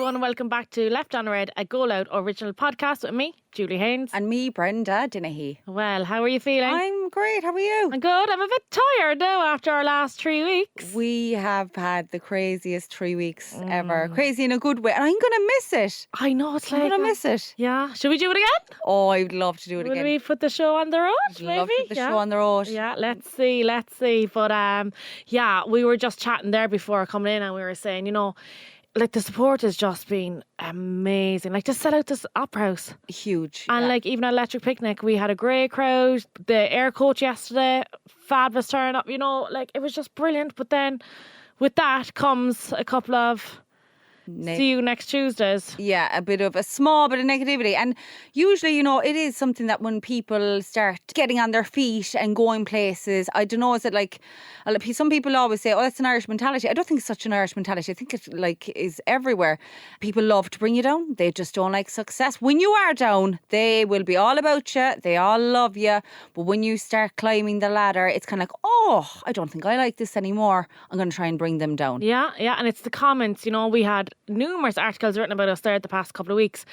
And welcome back to Left on Red, a GoLoud original podcast with me, Julie Haynes. And me, Brenda Dinnehy. Well, how are you feeling? I'm great. How are you? I'm good. I'm a bit tired now after our last 3 weeks. We have had the craziest 3 weeks ever. Crazy in a good way. And I'm going to miss it. I know, it's like... I'm going to miss it. Yeah. Should we do it again? Oh, I'd love to do it again. Will we put the show on the road, I'd maybe? love to put the show on the road. Yeah, let's see. But, yeah, we were just chatting there before coming in and we were saying, you know, like the support has just been amazing. Like just sell out this opera house. Huge. And like even at Electric Picnic, we had a great crowd. The air coach yesterday, fabulous turn up, you know, like it was just brilliant. But then with that comes a couple of see you next Tuesdays. Yeah, a bit of a small bit of negativity. And usually, you know, it is something that when people start getting on their feet and going places, I don't know, is it like, some people always say, oh, that's an Irish mentality. I don't think it's such an Irish mentality. I think it like is everywhere. People love to bring you down. They just don't like success. When you are down, they will be all about you. They all love you. But when you start climbing the ladder, it's kind of like, oh, I don't think I like this anymore. I'm going to try and bring them down. Yeah. And it's the comments, you know, we had numerous articles written about us there the past couple of weeks.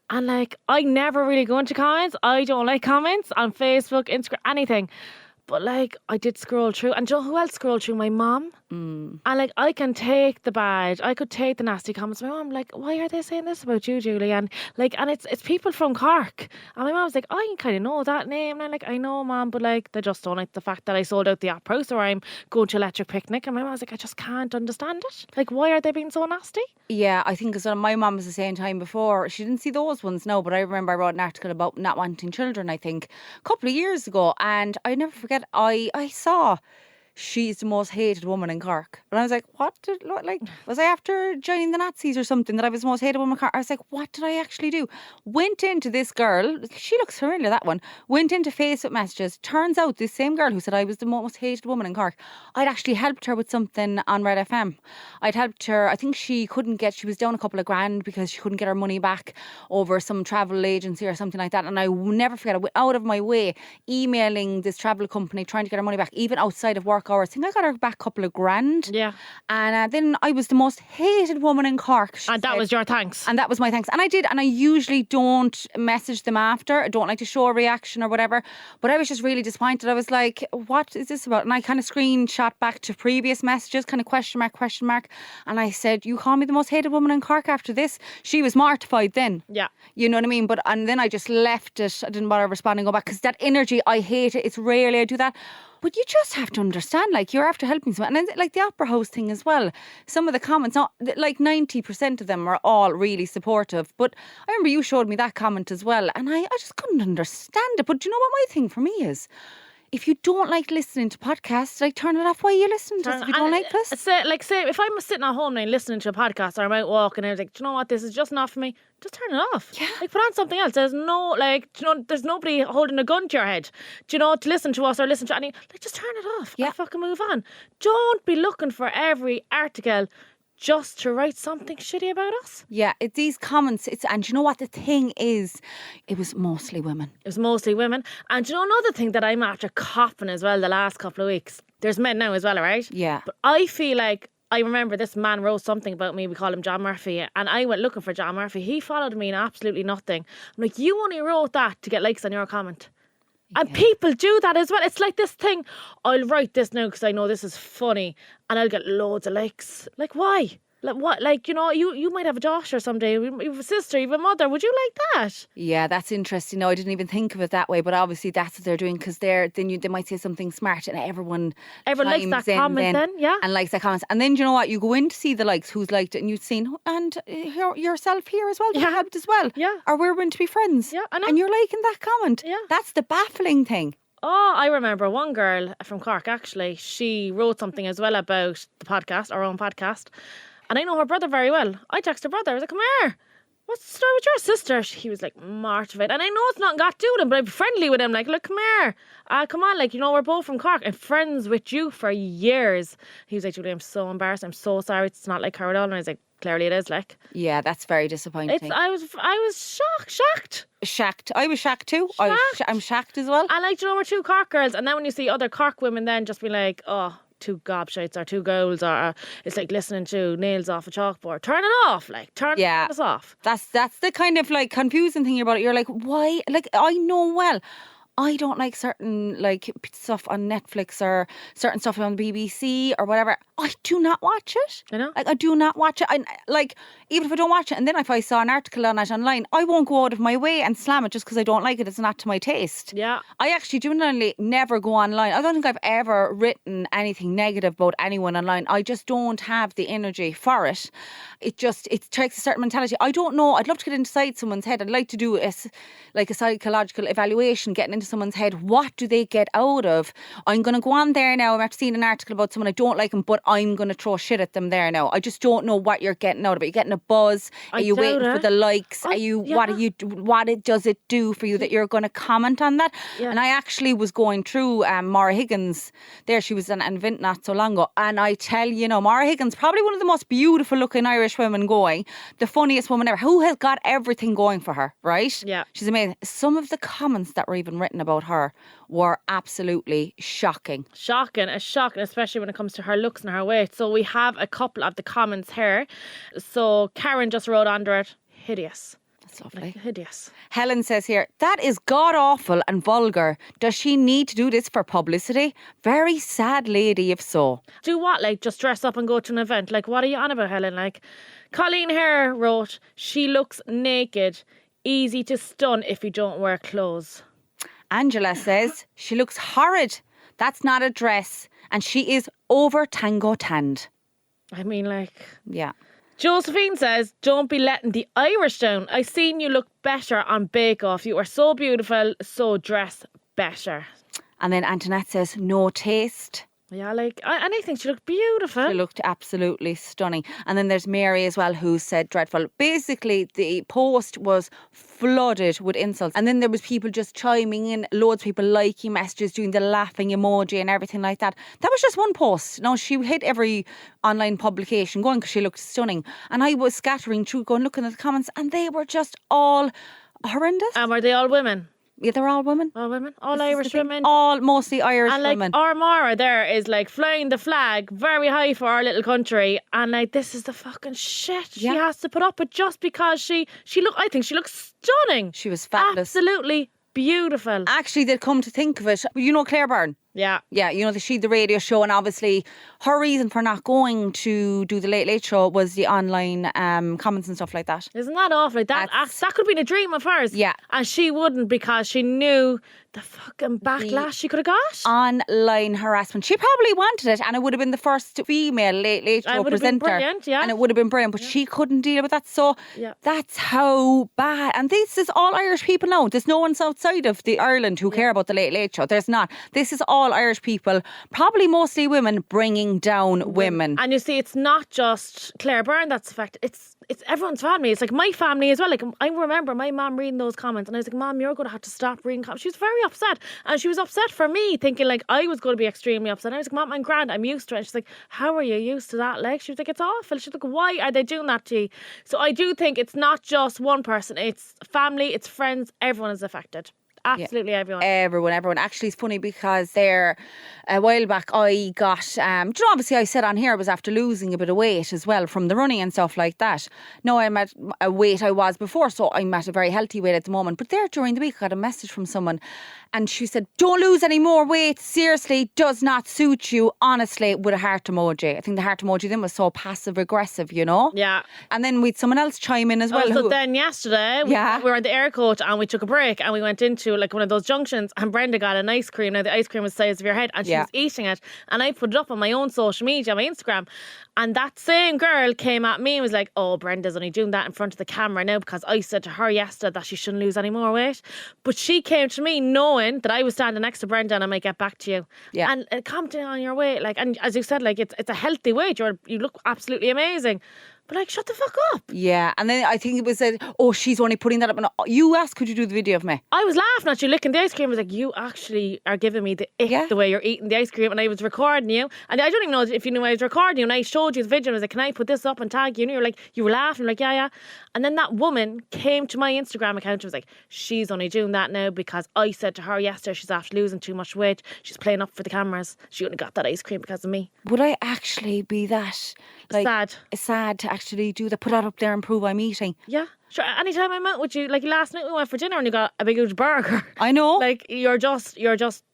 And like, I never really go into comments. I don't like comments on Facebook, Instagram, anything. But like, I did scroll through. And do you know who else scrolled through? My mum. And like, I can take the bad. I could take the nasty comments. My mum, like, why are they saying this about you, Julie? And like, and it's people from Cork. And my mum's like, I kind of know that name. And I'm like, I know, Mum, but like, they just don't like the fact that I sold out the opera house or I'm going to Electric Picnic. And my mum's like, I just can't understand it. Like, why are they being so nasty? Yeah, I think because my mum was the same time before. She didn't see those ones, no, but I remember I wrote an article about not wanting children, I think, a couple of years ago. And I never forget, I saw she's the most hated woman in Cork. And I was like, was I after joining the Nazis or something that I was the most hated woman in Cork? I was like, what did I actually do? Went into this girl, she looks familiar, that one, went into Facebook messages. Turns out this same girl who said I was the most hated woman in Cork, I'd actually helped her with something on Red FM. I'd helped her, I think she was down a couple of grand because she couldn't get her money back over some travel agency or something like that. And I will never forget, I went out of my way emailing this travel company trying to get her money back, even outside of work hours. I think I got her back a couple of grand. Yeah. And then I was the most hated woman in Cork. And that was your thanks. And that was my thanks. And I did. And I usually don't message them after. I don't like to show a reaction or whatever. But I was just really disappointed. I was like, what is this about? And I kind of screenshot back to previous messages, kind of question mark. And I said, you call me the most hated woman in Cork after this? She was mortified then. Yeah. You know what I mean? And then I just left it. I didn't bother responding, go back. Because that energy, I hate it. It's rarely I do that. But you just have to understand, like, you're after helping someone. And then, like, the opera house thing as well. Some of the comments, not like 90% of them are all really supportive. But I remember you showed me that comment as well. And I just couldn't understand it. But do you know what my thing for me is? If you don't like listening to podcasts, like, turn it off. Why are you listening to this if you don't like this? Say if I'm sitting at home and listening to a podcast or I'm out walking and I'm like, do you know what, this is just not for me, just turn it off. Yeah. Like, put on something else. There's no, like, do you know, there's nobody holding a gun to your head, do you know, to listen to us or listen to any, like, just turn it off. Yeah. And fucking move on. Don't be looking for every article just to write something shitty about us. Yeah, it's these comments. And you know what the thing is? It was mostly women. And you know another thing that I'm after copping as well the last couple of weeks? There's men now as well, right? Yeah. But I feel like, I remember this man wrote something about me, we call him John Murphy, and I went looking for John Murphy. He followed me in absolutely nothing. I'm like, you only wrote that to get likes on your comment. And people do that as well. It's like this thing, I'll write this now because I know this is funny and I'll get loads of likes. Like, why? Like, what? Like, you know, you might have a daughter someday. You have a sister, you have a mother. Would you like that? Yeah, that's interesting. No, I didn't even think of it that way. But obviously that's what they're doing because they might say something smart and everyone likes that comment then, yeah. And likes that comment. And then, do you know what? You go in to see the likes, who's liked it, and you've seen, and yourself here as well. You helped as well. Yeah. Or we're meant to be friends. Yeah, I know. And you're liking that comment. Yeah. That's the baffling thing. Oh, I remember one girl from Cork, actually. She wrote something as well about the podcast, our own podcast. And I know her brother very well. I texted her brother. I was like, come here. What's the story with your sister? He was like mortified. And I know it's not got to do with him, but I'm friendly with him. Like, look, come here. Come on, like, you know, we're both from Cork. I'm friends with you for years. He was like, Julie, I'm so embarrassed. I'm so sorry. It's not like her at all. And I was like, clearly it is, like. Yeah, that's very disappointing. I was shocked. Shacked. I was shacked too. I'm shacked as well. And like, you know, we're two Cork girls, and then when you see other Cork women then just be like, oh, two gobshites or two goals, or it's like listening to nails off a chalkboard. Turn it off, like, turn this off. That's the kind of like confusing thing about it. You're like, why? Like, I know well, I don't like certain like stuff on Netflix or certain stuff on the BBC or whatever. I do not watch it. You know? Like, I do not watch it. I, like, even if I don't watch it, and then if I saw an article on it online, I won't go out of my way and slam it just because I don't like it. It's not to my taste. Yeah. I actually genuinely never go online. I don't think I've ever written anything negative about anyone online. I just don't have the energy for it. It takes a certain mentality. I don't know. I'd love to get inside someone's head. I'd like to do a psychological evaluation, getting into someone's head. What do they get out of? I'm going to go on there now. I'm after seeing an article about someone, I don't like them, but I'm going to throw shit at them there now. I just don't know what you're getting out of it. You're getting a buzz. Are you waiting for the likes? What does it do for you that you're going to comment on that? Yeah. And I actually was going through Maura Higgins there. She was an event not so long ago. And I tell you, Maura Higgins, probably one of the most beautiful looking Irish women going. The funniest woman ever. Who has got everything going for her, right? Yeah. She's amazing. Some of the comments that were even written about her were absolutely shocking. Shocking, especially when it comes to her looks and her weight. So we have a couple of the comments here. So Karen just wrote under it, hideous. That's lovely. Like, hideous. Helen says here, that is god-awful and vulgar. Does she need to do this for publicity? Very sad lady if so. Do what? Like, just dress up and go to an event? Like, what are you on about, Helen? Like, Colleen Hare wrote, she looks naked. Easy to stun if you don't wear clothes. Angela says, she looks horrid. That's not a dress. And she is over tango tanned. I mean, like... Yeah. Josephine says, don't be letting the Irish down. I seen you look better on Bake Off. You are so beautiful, so dress better. And then Antoinette says, no taste. Yeah, like, and I think she looked beautiful. She looked absolutely stunning. And then there's Mary as well, who said dreadful. Basically, the post was flooded with insults. And then there was people just chiming in, loads of people liking messages, doing the laughing emoji and everything like that. That was just one post. No, she hit every online publication going because she looked stunning. And I was scattering through, going, looking at the comments, and they were just all horrendous. And were they all women? Yeah, they're all women. All women? All Irish women? All mostly Irish women. And like, our Mara there is like flying the flag very high for our little country. And like, this is the fucking shit she has to put up with just because I think she looks stunning. She was fabulous. Absolutely beautiful. Actually, they'd come to think of it. You know Claire Byrne? Yeah. Yeah, the radio show, and obviously her reason for not going to do the Late Late Show was the online comments and stuff like that. Isn't that awful? That could have been a dream of hers. Yeah. And she wouldn't because she knew the fucking backlash she could have got. Online harassment. She probably wanted it, and it would have been the first female Late Late Show presenter. Brilliant, yeah. And it would have been brilliant, but she couldn't deal with that. So that's how bad. And this is all Irish people now. There's no one outside of the Ireland who care about the Late Late Show. There's not. This is all Irish people, probably mostly women, bringing down women. And you see, it's not just Claire Byrne that's affected. It's everyone's family. It's like my family as well. Like, I remember my mum reading those comments and I was like, Mum, you're going to have to stop reading comments. She was very upset, and she was upset for me, thinking like I was going to be extremely upset. And I was like, Mum, I'm grand, I'm used to it. And she's like, how are you used to that? Like, she was like, it's awful. She's like, why are they doing that to you? So I do think it's not just one person. It's family, it's friends, everyone is affected. Absolutely everyone. Actually, it's funny because there, a while back, I got, obviously I said on here I was after losing a bit of weight as well from the running and stuff like that. No, I'm at a weight I was before, so I'm at a very healthy weight at the moment. But there during the week, I got a message from someone and she said, don't lose any more weight. Seriously, does not suit you. Honestly, with a heart emoji. I think the heart emoji then was so passive aggressive, Yeah. And then we'd someone else chime in as well. So then yesterday, we were on the air coach and we took a break and we went into like one of those junctions and Brenda got an ice cream. Now the ice cream was the size of your head and she was eating it, and I put it up on my own social media, my Instagram, and that same girl came at me and was like, oh, Brenda's only doing that in front of the camera now because I said to her yesterday that she shouldn't lose any more weight. But she came to me knowing that I was standing next to Brenda and I might get back to you. Yeah. And commenting on your weight, like, and as you said, like, it's a healthy weight. You look absolutely amazing. But like, shut the fuck up. Yeah, and then I think it was said, oh, she's only putting that up. And you asked, could you do the video of me? I was laughing at you licking the ice cream. I was like, you actually are giving me the ick the way you're eating the ice cream. And I was recording you. And I don't even know if you knew I was recording you. And I showed you the video. And I was like, can I put this up and tag you? And you were laughing. Like, yeah. And then that woman came to my Instagram account and was like, she's only doing that now because I said to her yesterday she's after losing too much weight. She's playing up for the cameras. She only got that ice cream because of me. Would I actually be that sad to actually do that? Put that up there and prove I'm eating. Yeah. Sure. Anytime I'm out with you, like last night we went for dinner and you got a big huge burger. I know. Like you're just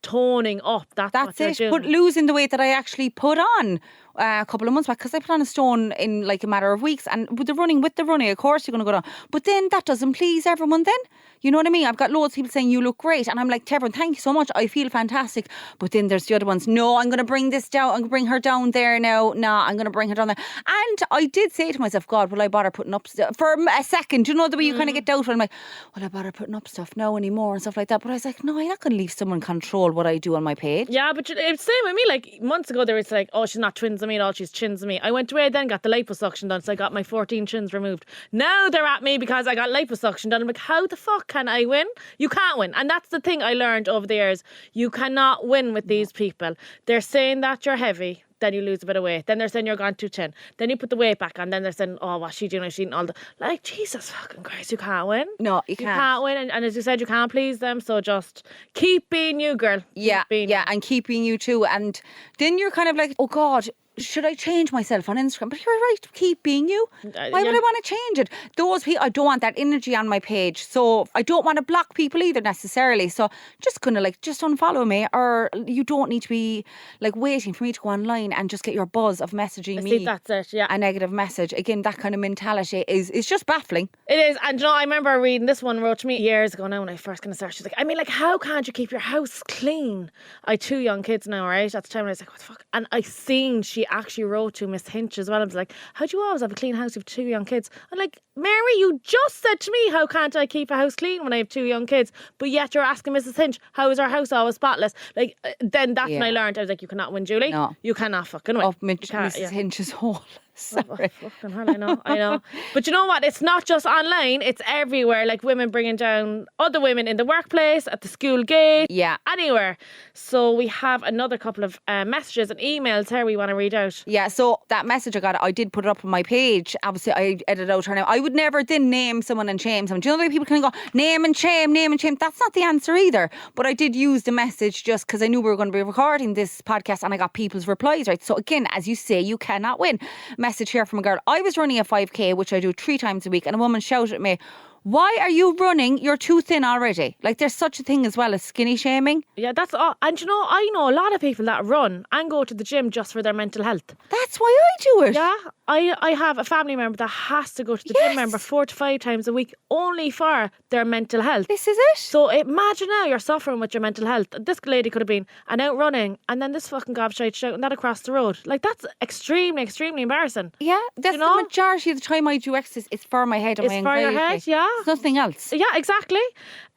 toning up. That's what it. You're doing. But losing the weight that I actually put on a couple of months back, because I put on a stone in like a matter of weeks, and with the running, of course you're going to go down. But then that doesn't please everyone then. You know what I mean? I've got loads of people saying you look great, and I'm like, to everyone, thank you so much, I feel fantastic. But then there's the other ones, no, I'm going to bring this down, I'm going to bring her down there now. Nah, I'm going to bring her down there. And I did say to myself, God, will I bother putting up stuff for a second? You know the way you kind of get doubtful. I'm like, will I bother putting up stuff now anymore and stuff like that? But I was like, no, I'm not going to leave someone control what I do on my page. Yeah, but it's same with me. Like months ago they were like, oh, she's not twins of me at all, she's chins of me. I went away then, got the liposuction done, so I got my 14 chins removed. Now they're at me because I got liposuction done. I'm like, how the fuck can I win? You can't win. And that's the thing I learned over the years. You cannot win with these people. They're saying that you're heavy, then you lose a bit of weight. Then they're saying you're gone too thin. Then you put the weight back on. Then they're saying, oh, what's she doing? She's eating all the... Like, Jesus fucking Christ, you can't win. No, you can't. You can't win. And as you said, you can't please them. So just keep being you, girl. And keep being you too. And then you're kind of like, oh God, should I change myself on Instagram? But you're right, keep being you. Why would I want to change it? Those people, I don't want that energy on my page. So I don't want to block people either necessarily. So just kind of just unfollow me, or you don't need to be like waiting for me to go online and just get your buzz of messaging me. That's it, yeah. A negative message. Again, that kind of mentality is just baffling. It is. And you know, I remember reading, this one wrote to me years ago now when I first kind of started. She's like, I mean, like, how can't you keep your house clean? I had 2 young kids now, right? At the time, I was like, what the fuck? And I seen she actually wrote to Miss Hinch as well. I was like, how do you always have a clean house with 2 young kids? I'm like, Mary, you just said to me, how can't I keep a house clean when I have 2 young kids? But yet you're asking Mrs. Hinch, how is our house always spotless? Like, then that's when I learned. I was like, you cannot win, Julie. No. You cannot fucking win. Mrs. Hinch's hole. Sorry. Oh, fucking hell, I know. But you know what? It's not just online. It's everywhere. Like women bringing down other women in the workplace, at the school gate, anywhere. So we have another couple of messages and emails here we want to read out. Yeah, so that message I got, I did put it up on my page. Obviously, I edited out her name. I would never then name someone and shame someone. Do you know the way people kind of go, name and shame? That's not the answer either. But I did use the message just because I knew we were going to be recording this podcast, and I got people's replies, right? So again, as you say, you cannot win. Message here from a girl. I was running a 5k, which I do 3 times a week, and a woman shouted at me, why are you running? You're too thin already. Like, there's such a thing as well as skinny shaming. Yeah, that's all. And you know, I know a lot of people that run and go to the gym just for their mental health. That's why I do it. Yeah, I have a family member that has to go to the gym member 4 to 5 times a week only for their mental health. This is it. So imagine now you're suffering with your mental health. This lady could have been out running, and then this fucking gobshite shouting that across the road. Like, that's extremely, extremely embarrassing. Yeah, that's the majority of the time I do exercise. It's for my head and my anxiety. It's for your head, yeah. It's nothing else. Yeah, exactly.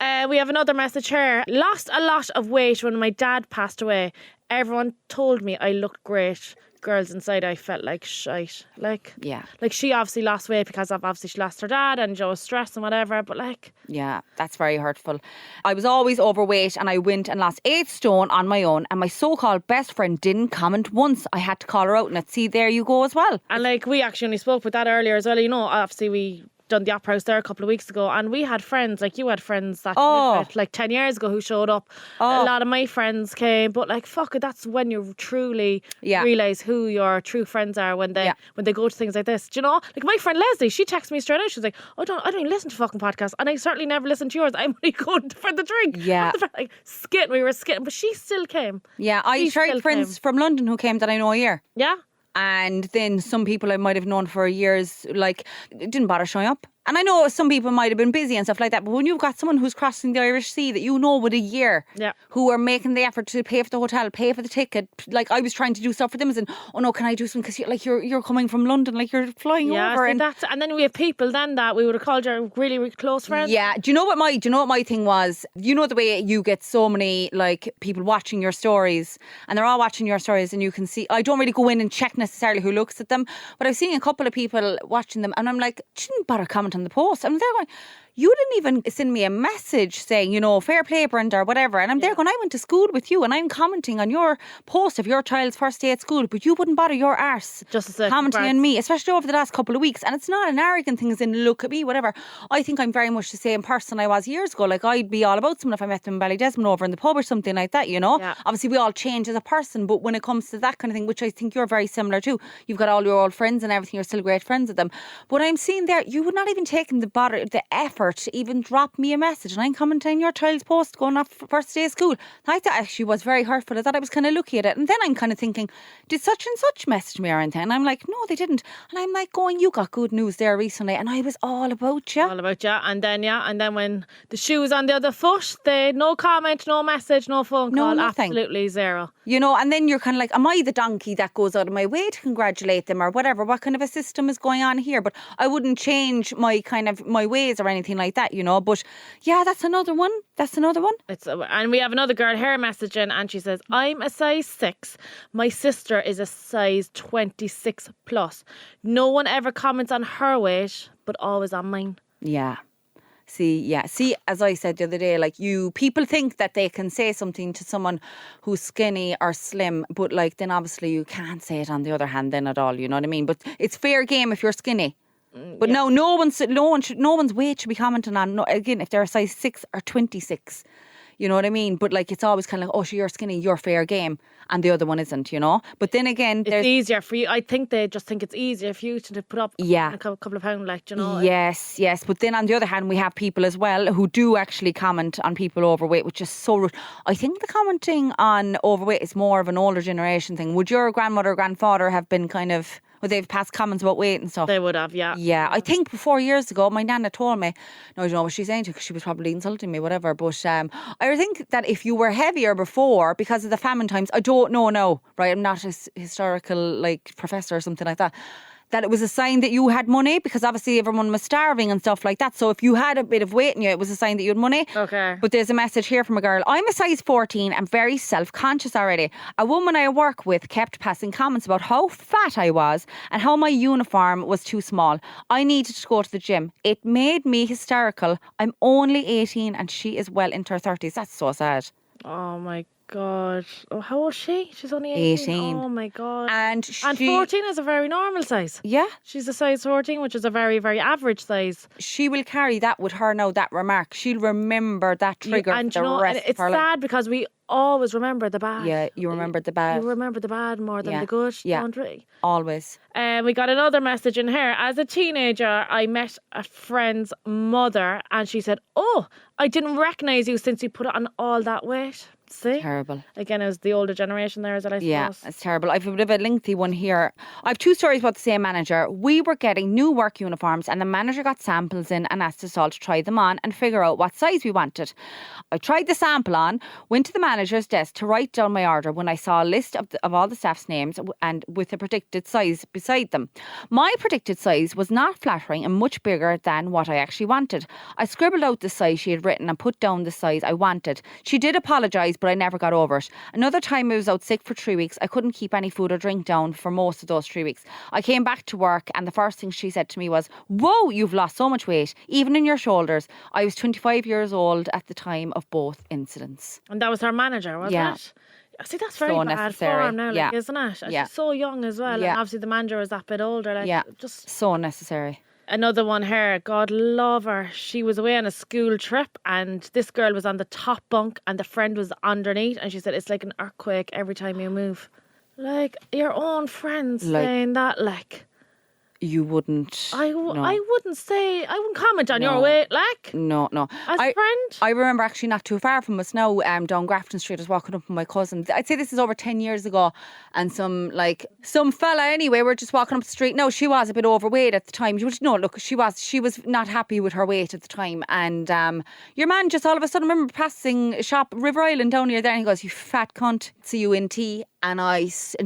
We have another message here. Lost a lot of weight when my dad passed away. Everyone told me I looked great. Girls, inside I felt like shite. Like she obviously lost weight because obviously she lost her dad and was stressed and whatever, but like... Yeah, that's very hurtful. I was always overweight and I went and lost 8 stone on my own, and my so-called best friend didn't comment once. I had to call her out, and see, there you go as well. And like, we actually only spoke with that earlier as well. You know, obviously we done the Opera House there a couple of weeks ago, and we had friends, like you had friends that like 10 years ago who showed up. A lot of my friends came, but like, fuck it, that's when you truly realise who your true friends are, when they go to things like this. Do you know? Like, my friend Leslie, she texted me straight out. She was like, I don't even listen to fucking podcasts, and I certainly never listen to yours. I'm only going for the drink. Yeah. Like, we were skitting, but she still came. Yeah, I tried friends from London who came that I know a year. Yeah. And then some people I might have known for years, like, didn't bother showing up. And I know some people might have been busy and stuff like that, but when you've got someone who's crossing the Irish Sea that you know with a year, who are making the effort to pay for the hotel, pay for the ticket, like I was trying to do stuff for them, and oh no, can I do something? Because you're coming from London, like you're flying over. And then we have people then that we would have called your really, really close friends. Yeah. Do you know what my thing was? You know the way you get so many like people watching your stories, and they're all watching your stories, and you can see. I don't really go in and check necessarily who looks at them, but I've seen a couple of people watching them, and I'm like, she didn't bother comment on the post. And they're going, you didn't even send me a message saying, fair play, Brenda, or whatever. And I'm there going, I went to school with you and I'm commenting on your post of your child's first day at school, but you wouldn't bother your arse just commenting on me, especially over the last couple of weeks. And it's not an arrogant thing as in, look at me, whatever. I think I'm very much the same person I was years ago. Like, I'd be all about someone if I met them in Ballydesmond over in the pub or something like that, Yeah. Obviously, we all change as a person, but when it comes to that kind of thing, which I think you're very similar to, you've got all your old friends and everything, you're still great friends with them. But I'm seeing there, you would not even take the effort to even drop me a message, and I'm commenting your child's post going off first day of school. I thought actually was very hurtful. I thought I was kind of looking at it, and then I'm kind of thinking, did such and such message me or anything? And I'm like, no, they didn't. And I'm like going, you got good news there recently, and I was all about you. And then when the shoe was on the other foot, they no comment, no message, no phone call, nothing. Absolutely zero. And then you're kind of like, am I the donkey that goes out of my way to congratulate them or whatever? What kind of a system is going on here? But I wouldn't change my ways or anything like that, But yeah, that's another one. And we have another girl here messaging, and she says, I'm a size 6. My sister is a size 26 plus. No one ever comments on her weight, but always on mine. Yeah. See, as I said the other day, like people think that they can say something to someone who's skinny or slim, but like then obviously you can't say it on the other hand then at all, you know what I mean? But it's fair game if you're skinny. But no one's weight should be commenting on. No, again, if they're a size 6 or 26, you know what I mean. But like it's always kind of like, oh, you're skinny, you're fair game, and the other one isn't, But then again, it's easier for you. I think they just think it's easier for you to put up a couple of pounds, like Yes. But then on the other hand, we have people as well who do actually comment on people overweight, which is so rude. I think the commenting on overweight is more of an older generation thing. Would your grandmother or grandfather have been kind of? Would they have passed comments about weight and stuff? They would have, yeah. Yeah, I think 4 years ago, my nana told me, no, I don't know what she's saying to because she was probably insulting me, whatever. But I think that if you were heavier before, because of the famine times, I don't know now, right? I'm not a historical professor or something like that it was a sign that you had money because obviously everyone was starving and stuff like that. So if you had a bit of weight in you, it was a sign that you had money. Okay. But there's a message here from a girl. I'm a size 14 and very self-conscious already. A woman I work with kept passing comments about how fat I was and how my uniform was too small. I needed to go to the gym. It made me hysterical. I'm only 18 and she is well into her 30s. That's so sad. Oh my God. Oh, how old is she? She's only 18. Oh my God. And 14 is a very normal size. Yeah. She's a size 14, which is a very, very average size. She will carry that with her now, that remark. She'll remember that trigger for the rest of her life. It's sad because we always remember the bad. Yeah, you remember the bad. You remember the bad more than the good, don't we? Always. We got another message in here. As a teenager, I met a friend's mother and she said, oh, I didn't recognise you since you put on all that weight. See? Terrible. Again, it was the older generation there, is it, I suppose? Yeah, it's terrible. I've a bit of a lengthy one here. I have 2 stories about the same manager. We were getting new work uniforms and the manager got samples in and asked us all to try them on and figure out what size we wanted. I tried the sample on, went to the manager's desk to write down my order when I saw a list of all the staff's names and with a predicted size beside them. My predicted size was not flattering and much bigger than what I actually wanted. I scribbled out the size she had written and put down the size I wanted. She did apologise, but I never got over it. Another time I was out sick for 3 weeks. I couldn't keep any food or drink down for most of those 3 weeks. I came back to work and the first thing she said to me was, whoa, you've lost so much weight, even in your shoulders. I was 25 years old at the time of both incidents. And that was her manager, wasn't it? See, that's very so bad for her now, isn't it? And she's so young as well. And obviously the manager was that bit older. Just so unnecessary. Another one here, God love her. She was away on a school trip and this girl was on the top bunk and the friend was underneath and she said it's like an earthquake every time you move. Like your own friends saying that, like. You wouldn't. I no. wouldn't comment on your No. weight, like, No. as a friend. I remember actually not too far from us now, down Grafton Street, I was walking up with my cousin. I'd say this is over 10 years ago. And some fella anyway, we're just walking up the street. No, she was a bit overweight at the time. She was not happy with her weight at the time. And your man just all of a sudden, I remember passing shop River Island down near there, and he goes, "You fat cunt, C-U-N-T." And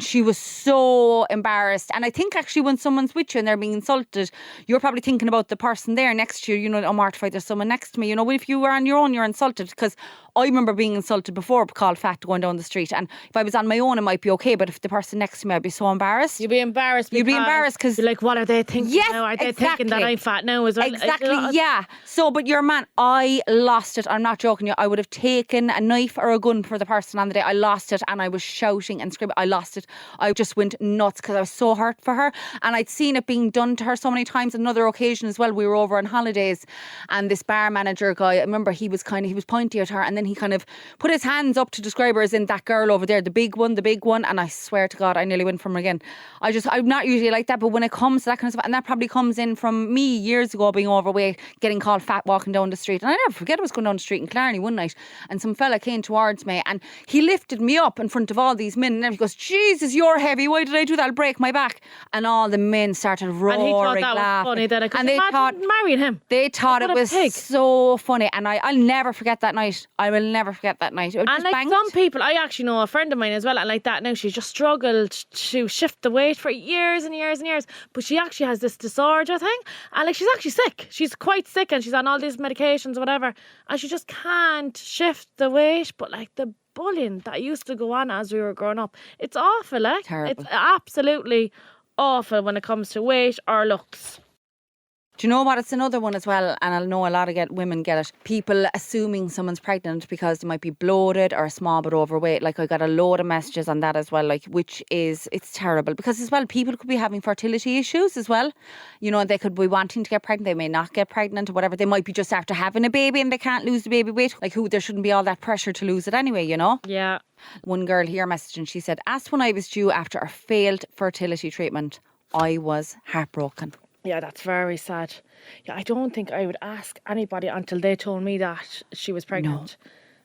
she was so embarrassed. And I think actually when someone's with you and they're being insulted, you're probably thinking about the person there next to you, I'm mortified there's someone next to me. If you were on your own, you're insulted. Because I remember being insulted before, called fat going down the street. And if I was on my own, it might be okay. But if the person next to me, I'd be so embarrassed. You'd be embarrassed because you're like, what are they thinking now? Are they thinking that I'm fat now as well? Exactly, yeah. So, but your man, I lost it. I'm not joking you. I would have taken a knife or a gun for the person on the day. I lost it and I was shouting and screaming. I lost it. I just went nuts because I was so hurt for her. And I'd seen it being done to her so many times. Another occasion as well, we were over on holidays and this bar manager guy, I remember he was pointing at her and then he kind of put his hands up to describe her as in that girl over there, the big one. And I swear to God, I nearly went from her again. I'm not usually like that, but when it comes to that kind of stuff, and that probably comes in from me years ago being overweight, getting called fat walking down the street. And I never forget I was going down the street in Clarny one night and some fella came towards me and he lifted me up in front of all these men and he goes, "Jesus, you're heavy. Why did I do that? I'll break my back." And all the men started roaring, and he thought that laughing. was funny. That I could and they thought marrying him. They thought What it a was pig. so funny. And I'll never forget that night. I will never forget that night. It And just like banged. some people, I actually know a friend of mine as well, and like that now, she's just struggled to shift the weight for years and years and years. But she actually has this disorder thing, and like she's actually sick. She's quite sick, and she's on all these medications or whatever, and she just can't shift the weight. But like the bullying that used to go on as we were growing up, it's awful. Like Terrible. It's absolutely awful when it comes to weight or looks. Do you know what? It's another one as well, and I know a lot of women get it. People assuming someone's pregnant because they might be bloated or small but overweight. Like I got a load of messages on that as well, it's terrible because as well people could be having fertility issues as well. They could be wanting to get pregnant, they may not get pregnant or whatever. They might be just after having a baby and they can't lose the baby weight. There shouldn't be all that pressure to lose it anyway, Yeah. One girl here messaged and she said, "Asked when I was due after a failed fertility treatment. I was heartbroken." Yeah, that's very sad. Yeah, I don't think I would ask anybody until they told me that she was pregnant.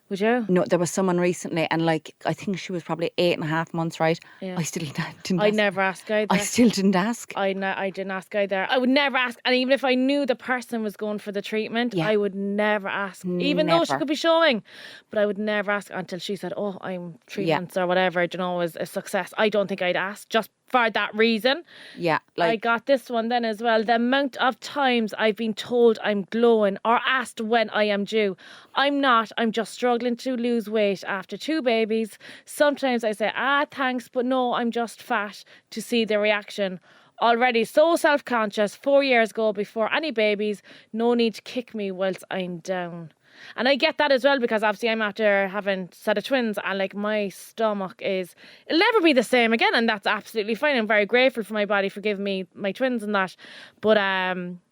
Would you? No, there was someone recently and I think she was probably 8.5 months, right? Yeah. I still didn't I ask. never asked either. I still didn't ask. I didn't ask either. I would never ask. And even if I knew the person was going for the treatment, Yeah. I would never ask. Even though she Never. could be showing. But I would never ask until she said, "Oh, I'm treatments or whatever, was a success." I don't think I'd ask just for that reason. Yeah, I got this one then as well. The amount of times I've been told I'm glowing or asked when I am due. I'm not. I'm just struggling to lose weight after 2 babies. Sometimes I say, thanks, but no, I'm just fat, to see the reaction. Already so self-conscious 4 years ago before any babies. No need to kick me whilst I'm down. And I get that as well because obviously I'm after having a set of twins and my stomach it'll never be the same again, and that's absolutely fine. I'm very grateful for my body for giving me my twins and that. But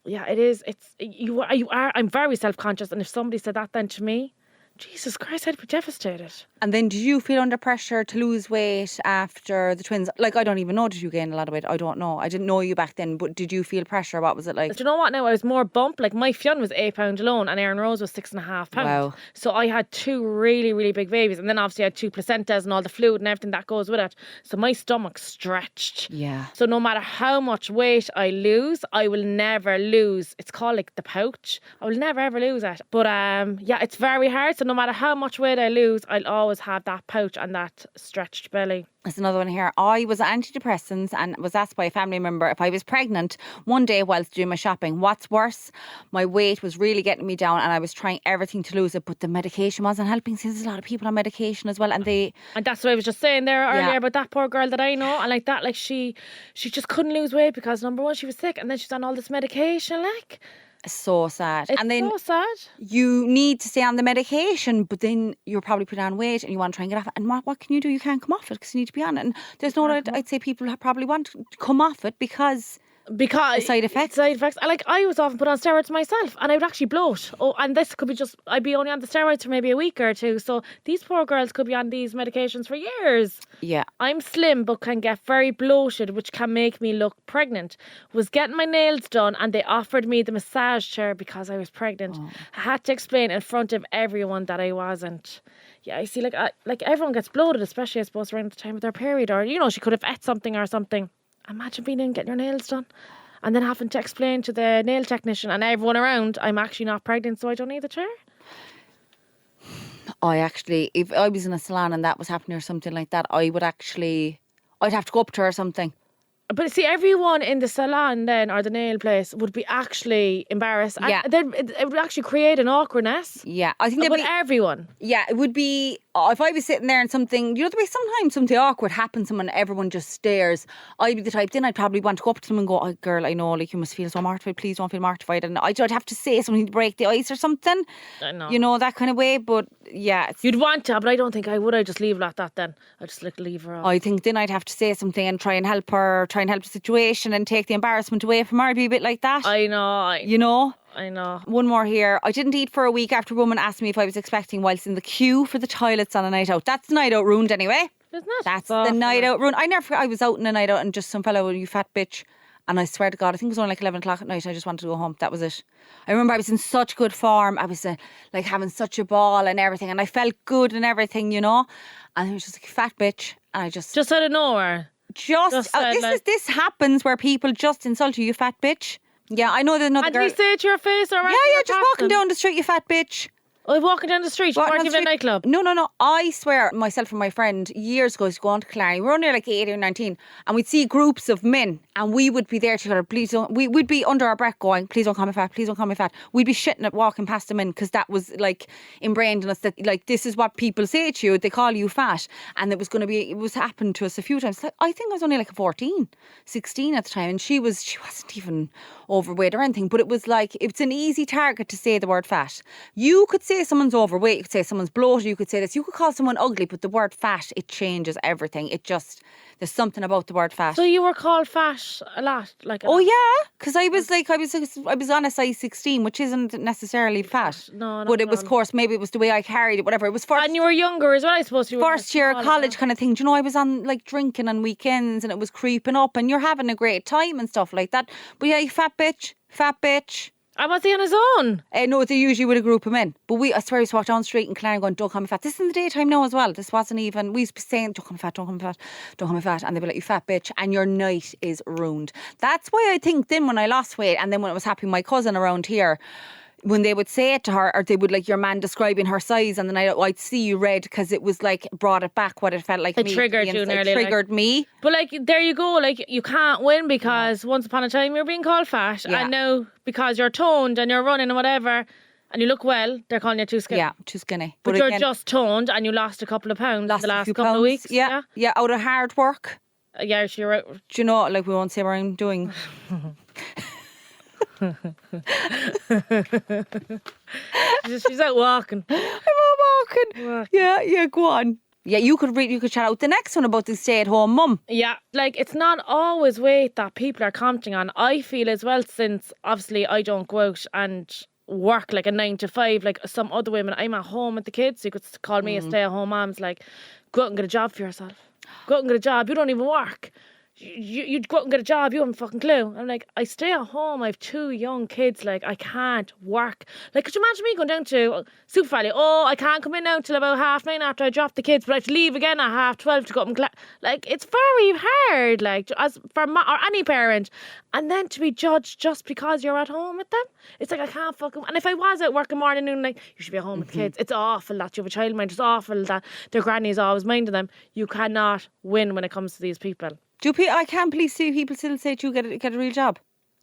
yeah, it is. I'm very self-conscious, and if somebody said that then to me, Jesus Christ, I'd be devastated. And then did you feel under pressure to lose weight after the twins? I don't even know, did you gain a lot of weight? I don't know. I didn't know you back then, but did you feel pressure? What was it like? Do you know what now? I was more bump. My Fionn was £8 alone and Aaron Rose was £6.5. Wow. So I had 2 really, really big babies, and then obviously I had 2 placentas and all the fluid and everything that goes with it. So my stomach stretched. Yeah. So no matter how much weight I lose, I will never lose. It's called the pouch. I will never ever lose it. But yeah, it's very hard. So no matter how much weight I lose, I'll always have that pouch and that stretched belly. There's another one here. I was on antidepressants and was asked by a family member if I was pregnant one day whilst doing my shopping. What's worse? My weight was really getting me down and I was trying everything to lose it, but the medication wasn't helping. Since there's a lot of people on medication as well, and that's what I was just saying there earlier Yeah. about that poor girl that I know, and she just couldn't lose weight because number one, she was sick, and then she's on all this medication. so sad. It's And then so sad. you need to stay on the medication, but then you're probably putting on weight and you want to try and get off it. And what can you do? You can't come off it because you need to be on it. And there's no, I'd say people probably want to come off it because Because side effects. And like I was often put on steroids myself, and I would actually bloat. Oh, and this could be just I'd be only on the steroids for maybe a week or two. So these poor girls could be on these medications for years. Yeah. I'm slim but can get very bloated, which can make me look pregnant. Was getting my nails done, and they offered me the massage chair because I was pregnant. I had to explain in front of everyone that I wasn't. Yeah, I see. Like everyone gets bloated, especially I suppose around the time of their period, or she could have ate something or something. Imagine being in getting your nails done and then having to explain to the nail technician and everyone around, I'm actually not pregnant, so I don't need the chair. If I was in a salon and that was happening or something like that, I'd have to go up to her or something. But see, everyone in the salon then, or the nail place, would be actually embarrassed. Yeah. And then it would actually create an awkwardness. Yeah, I think But everyone. Yeah, it would be, if I was sitting there and something, the way sometimes something awkward happens and everyone just stares, I'd be the type, then I'd probably want to go up to them and go, oh, girl, I know, like, you must feel so mortified, please don't feel mortified. And I'd have to say something to break the ice or something. I know. That kind of way, but yeah. You'd want to, but I don't think I would. I'd just leave it like that then. I'd just leave her off. I think then I'd have to say something and try and help her, try and help the situation and take the embarrassment away from her. I'd be a bit like that. I know. I know. One more here. I didn't eat for a week after a woman asked me if I was expecting whilst in the queue for the toilets on a night out. That's the night out ruined anyway. Isn't it? That's the night out ruined. I was out in a night out and just some fellow, you fat bitch. And I swear to God, I think it was only like 11 o'clock at night. I just wanted to go home. That was it. I remember I was in such good form. I was like having such a ball and everything. And I felt good and everything, And it was just like, fat bitch. And I just out of nowhere. This happens where people just insult you fat bitch. Yeah, I know there's another girl. And did he say it to your face or Yeah, just walking down the street, you fat bitch. Oh, walking down the street, you weren't even in a nightclub? No. I swear, myself and my friend, years ago, used to go on to Clary. We were only like 18 or 19, and we'd see groups of men, and we would be there together. Please don't. We'd be under our breath going, please don't call me fat, please don't call me fat. We'd be shitting at walking past them in, because that was like ingrained in us that like this is what people say to you. They call you fat, and it was happened to us a few times. Like, I think I was only like 14, 16 at the time, and she wasn't even overweight or anything, but it was like it's an easy target to say the word fat. You could say someone's overweight, you could say someone's bloated, you could say this, you could call someone ugly, but the word fat, it changes everything. There's something about the word fat. So you were called fat a lot? Yeah, because I was on a size 16, which isn't necessarily fat. No. But it was, of course, maybe it was the way I carried it, whatever. It was first. And you were younger as well, I suppose. First year of college kind of thing. Do you know, I was on like drinking on weekends and it was creeping up and you're having a great time and stuff like that. But yeah, you fat bitch. And was he on his own? No, they usually with a group of men. But I swear we walked down the street in Clare going, don't call me fat. This is in the daytime now as well. This wasn't even, we used to be saying, don't call me fat, don't call me fat, don't call me fat. And they'd be like, you fat bitch. And your night is ruined. That's why I think then when I lost weight and then when it was happening, my cousin around here, when they would say it to her, or they would like your man describing her size and the night I'd see you red because it was like brought it back what it felt like. It triggered you nearly. It triggered me. But like there you go, like you can't win because once upon a time you're being called fat and now because you're toned and you're running and whatever and you look well, they're calling you too skinny. Yeah, too skinny. But you're just toned and you lost a couple of pounds the last couple of weeks. Yeah, out of hard work. Yeah, you're out. Do you know, like we won't say what I'm doing. She's out walking. I'm out walking. Yeah, go on. Yeah, you could chat out the next one about the stay-at-home mum. Yeah, like it's not always weight that people are commenting on. I feel as well, since obviously I don't go out and work like a 9 to 5 like some other women. I'm at home with the kids, so you could call me a stay-at-home mom's like, go out and get a job for yourself. Go out and get a job. You don't even work. You'd go out and get a job, you haven't a fucking clue. I'm like, I stay at home, I have 2 young kids, like I can't work. Like, could you imagine me going down to Super Valley? Oh, I can't come in now till about 9:30 after I drop the kids, but I have to leave again at 12:30 to go up and like, it's very hard, like, as for or any parent. And then to be judged just because you're at home with them, it's like I can't fucking. And if I was out working morning and noon, like, you should be at home with the kids. It's awful that you have a child mind. It's awful that their granny is always minding them. You cannot win when it comes to these people. I can't believe people still say to you get a real job.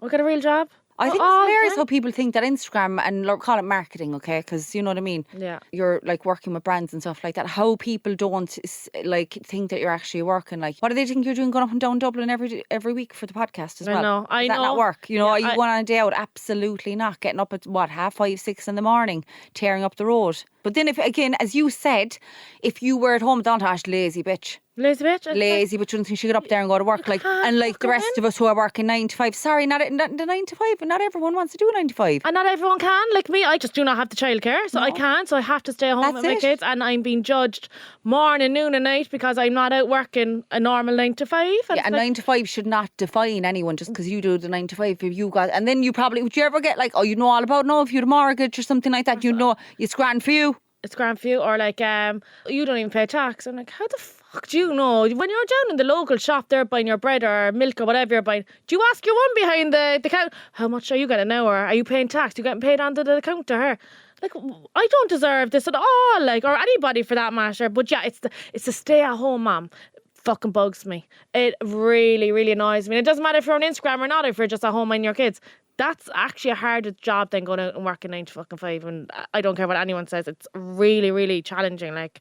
Get a real job? I think it's hilarious how people think that Instagram and call it marketing, okay? Because you know what I mean. Yeah. You're like working with brands and stuff like that. How people don't like think that you're actually working. Like, what do they think you're doing, going up and down Dublin every week for the podcast as well? I know. Does that not work? You know, are you going on a day out? Absolutely not. Getting up at 5:30, 6 in the morning, tearing up the road. But then if, again, as you said, if you were at home, don't lazy bitch. Lazy bitch. Lazy, but you don't think she get up there and go to work like, can't and like the go rest of us who are working 9 to 5. Sorry, not the 9 to 5, and not everyone wants to do 9 to 5. And not everyone can. Like me, I just do not have the childcare, so I can't. So I have to stay home That's with my it. kids, and I'm being judged morning, noon, and night because I'm not out working a normal 9 to 5. Yeah, and 9 to 5 should not define anyone just because you do the 9 to 5. If you got, and then you probably, would you ever get like, oh, you know all about, no, if you had a mortgage or something like that, you know, it's grand for you. It's grand for you, or like, you don't even pay tax. I'm like, how the fuck do you know? When you're down in the local shop there buying your bread or milk or whatever you're buying, do you ask your one behind the counter, how much are you getting now, or are you paying tax? You getting paid onto the counter here? Like, I don't deserve this at all, like, or anybody for that matter. But yeah, it's the stay-at-home mom. Fucking bugs me. It really, really annoys me. And it doesn't matter if you're on Instagram or not, if you're just at home minding your kids. That's actually a harder job than going out and working 9 to fucking 5. And I don't care what anyone says. It's really, really challenging. Like,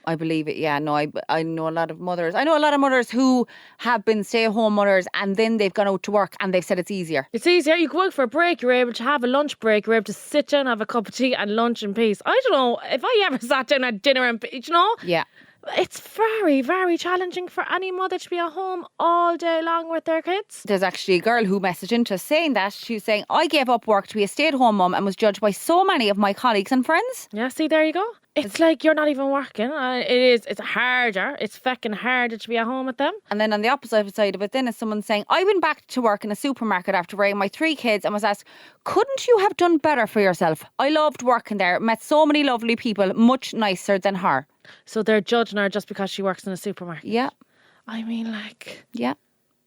I believe it, yeah. No, I know a lot of mothers. I know a lot of mothers who have been stay-at-home mothers and then they've gone out to work and they've said it's easier. it's easier. You go out for a break, you're able to have a lunch break, you're able to sit down, have a cup of tea and lunch in peace. I don't know if I ever sat down at dinner in peace, you know? Yeah. It's very, very challenging for any mother to be at home all day long with their kids. There's actually a girl who messaged into us saying that. She was saying, I gave up work to be a stay-at-home mum and was judged by so many of my colleagues and friends. Yeah, see, there you go. It's like you're not even working. It's harder. It's feckin' harder to be at home with them. And then on the opposite side of it then is someone saying, I went back to work in a supermarket after raising my 3 kids and was asked, couldn't you have done better for yourself? I loved working there, met so many lovely people, much nicer than her. So they're judging her just because she works in a supermarket. Yeah. I mean, like... Yeah.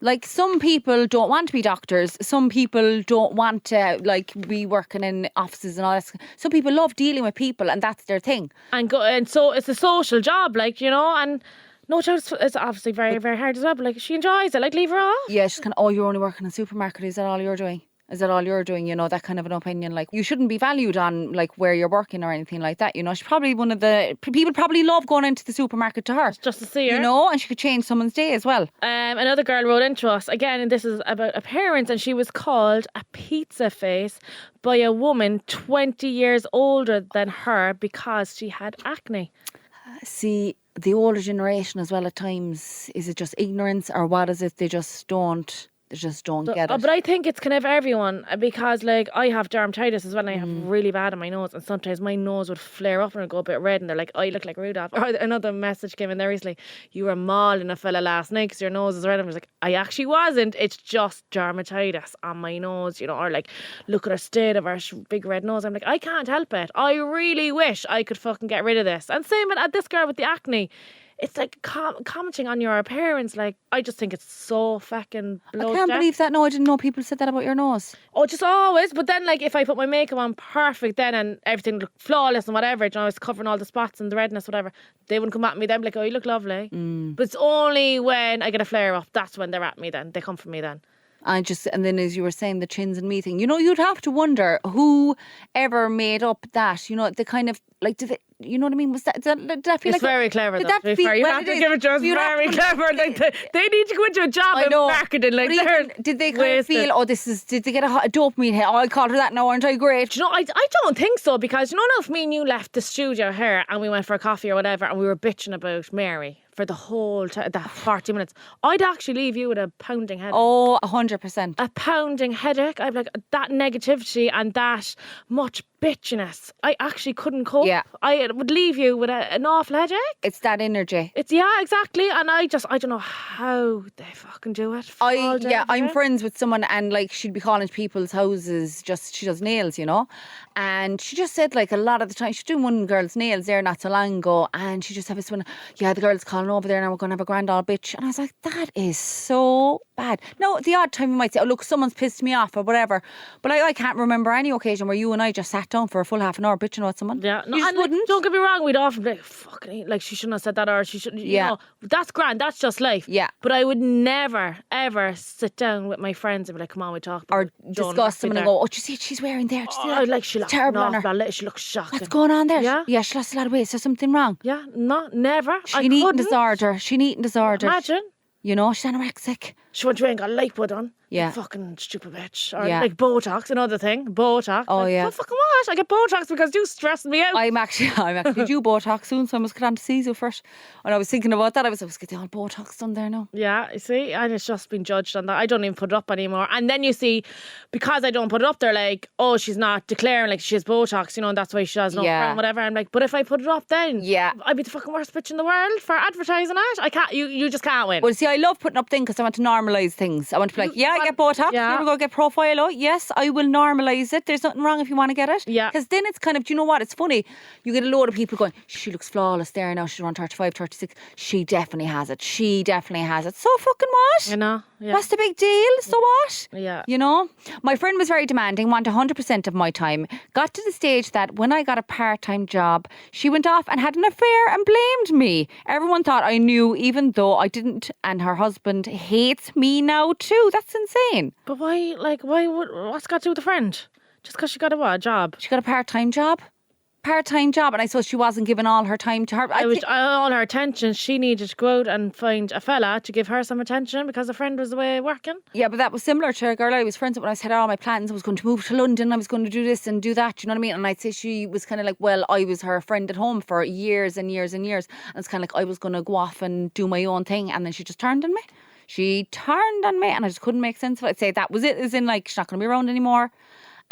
Like, some people don't want to be doctors. Some people don't want to, like, be working in offices and all that. Some people love dealing with people and that's their thing. And so it's a social job, like, you know, and no doubt it's obviously very, very hard as well, but, like, she enjoys it. Like, leave her off. Yeah, she's kind of, oh, you're only working in a supermarket. Is that all you're doing? Is that all you're doing? You know, that kind of an opinion. Like, you shouldn't be valued on, like, where you're working or anything like that. You know, she's probably one of the people probably love going into the supermarket to her. Just to see her. You know, and she could change someone's day as well. Another girl wrote into us, again, and this is about a parent, and she was called a pizza face by a woman 20 years older than her because she had acne. See, the older generation as well at times, is it just ignorance or what is it? They just don't get it. But I think it's kind of everyone because, like, I have dermatitis as well and I have really bad on my nose, and sometimes my nose would flare up and it'd go a bit red and they're like, oh, you look like Rudolph. Or another message came in there recently, you were mauling a fella last night because your nose is red. And I was like, I actually wasn't, it's just dermatitis on my nose, you know, or like, look at her state of her big red nose. I'm like, I can't help it. I really wish I could fucking get rid of this. And same with this girl with the acne. It's like commenting on your appearance. Like, I just think it's so fucking blood. I can't believe that. No, I didn't know people said that about your nose. Oh, just always. But then, like, if I put my makeup on perfect then and everything looked flawless and whatever, you know, I was covering all the spots and the redness, whatever, they wouldn't come at me then, be like, oh, you look lovely. But it's only when I get a flare up, that's when they're at me then. They come for me then. And then as you were saying, the chins and me thing, you know, you'd have to wonder who ever made up that, you know, the kind of, like, did they, you know what I mean? Was that, did that feel it's like very clever though, that to be fair. You well, have to give it just very clever. Like, they need to go into a job in marketing. Like, did they kind of feel, did they get a dopamine hit? Oh, I called her that now, aren't I great? Do you know, I don't think so, because, you know, if me and you left the studio here and we went for a coffee or whatever and we were bitching about Mary for the whole that 40 minutes, I'd actually leave you with a pounding headache. Oh, 100%. A pounding headache. I'd be like, that negativity and that much bitchiness, I actually couldn't cope. Yeah. I would leave you with an awful headache. It's that energy. Yeah, exactly. And I don't know how they fucking do it. I'm friends with someone and, like, she'd be calling to people's houses, she does nails, you know, and she just said, like, a lot of the time, she's doing one girl's nails there not so long ago, and she just had this one, the girl's calling over there and we're going to have a grand old bitch. And I was like, that is so bad. No, the odd time you might say, oh, look, someone's pissed me off or whatever, but I can't remember any occasion where you and I just sat down for a full half an hour bitching about someone. Yeah, no, you just wouldn't. Like, don't get me wrong, we'd often be like, fucking, like, she shouldn't have said that, or she shouldn't, you know, that's grand, that's just life. Yeah. But I would never, ever sit down with my friends and be like, come on, we talk about or discuss someone and go, oh, do you see what she's wearing there? Like, she looks terrible on her. She looks shocking. What's going on there? Yeah, she lost a lot of weight. Is there something wrong? Yeah, no, never. She an eating disorder. Imagine. You know, she's anorexic. She went away and got lipo done. Yeah. You fucking stupid bitch. Or Yeah. like Botox, another thing. Botox. Oh, like, yeah. Well, fucking what? I get Botox because you stress me out. I'm actually due Botox soon, so I must get on to Caesar first. And I was thinking about that. I was getting all Botox done there now. Yeah, you see, and it's just been judged on that. I don't even put it up anymore. And then you see, because I don't put it up, they're like, oh, she's not declaring like she has Botox, you know, and that's why she has no crown, whatever. I'm like, but if I put it up then, I'd be the fucking worst bitch in the world for advertising it. I can't, you just can't win. Well, see, I love putting up things because I want to normalise things. I want to be like, I get Botox. Yeah. Here we go, get Profile. Oh, yes, I will normalise it. There's nothing wrong if you want to get it. Yeah. Because then it's kind of, do you know what? It's funny. You get a load of people going, she looks flawless there now. She's around 35, 36. She definitely has it. She definitely has it. So fucking what? You know? Yeah. What's the big deal? So what? Yeah. You know? My friend was very demanding, wanted 100% of my time. Got to the stage that when I got a part-time job, she went off and had an affair and blamed me. Everyone thought I knew, even though I didn't. And her husband hates me now too. That's insane. But why, what's got to do with a friend? Just because she got a job? She got a part-time job. And I suppose she wasn't giving all her time to her. All her attention. She needed to go out and find a fella to give her some attention because a friend was away working. Yeah, but that was similar to a girl I was friends with when I said all my plans. I was going to move to London. I was going to do this and do that. You know what I mean? And I'd say she was kind of like, well, I was her friend at home for years and years and years. And it's kind of like I was going to go off and do my own thing. And then she just turned on me. And I just couldn't make sense of it. I'd say that was it, as in like she's not going to be around anymore.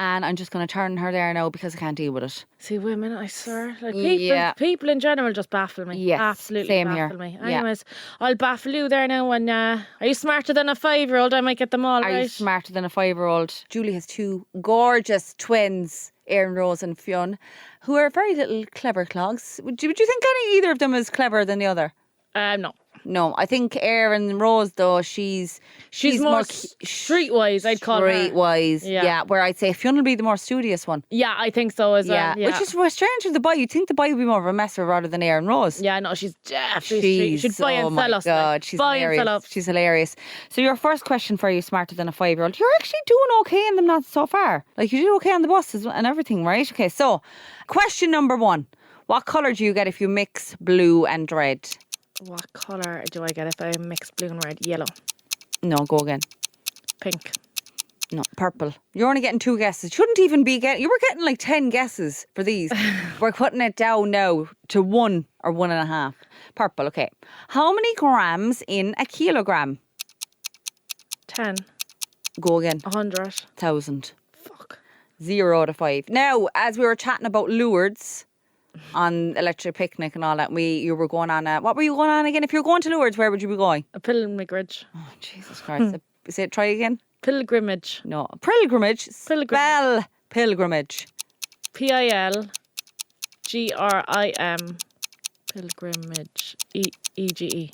And I'm just going to turn her there now because I can't deal with it. See, women, I swear. Like people in general just baffle me. Yes, absolutely same baffle here. me. Anyways, I'll baffle you there now. When are you smarter than a 5-year-old? I might get them all right. Are you smarter than a 5-year-old? Julie has 2 gorgeous twins, Erin Rose and Fionn, who are very little clever clogs. Would you think either of them is cleverer than the other? No. No, I think Erin Rose though she's more streetwise. I'd call her streetwise. Yeah. Where I'd say Fionn will be the more studious one. Yeah, I think so as well. Yeah, which is strange with the boy. You'd think the boy would be more of a messer rather than Erin Rose. Yeah, no, she's definitely she'd buy and sell us. Oh my God, she's buy hilarious. And sell us. She's hilarious. So your first question for you, smarter than a 5-year-old. You're actually doing okay in them not so far. Like you did okay on the buses and everything, right? Okay, so question number 1: what colour do you get if you mix blue and red? What colour do I get if I mix blue and red? Yellow. No, go again. Pink. No, purple. You're only getting 2 guesses. Shouldn't even be getting. You were getting like 10 guesses for these. We're cutting it down now to 1 or 1.5. Purple. Okay. How many grams in a kilogram? 10. Go again. 100. 1,000. Fuck. 0 out of 5. Now, as we were chatting about Lourdes on Electric Picnic and all that, you were going on what were you going on again? If you were going to Lourdes, where would you be going? A pilgrimage. Oh, Jesus Christ. Say it, try again. Pilgrimage. No. Pilgrimage. Spell pilgrimage. Pilgrim. Pilgrimage. EGE.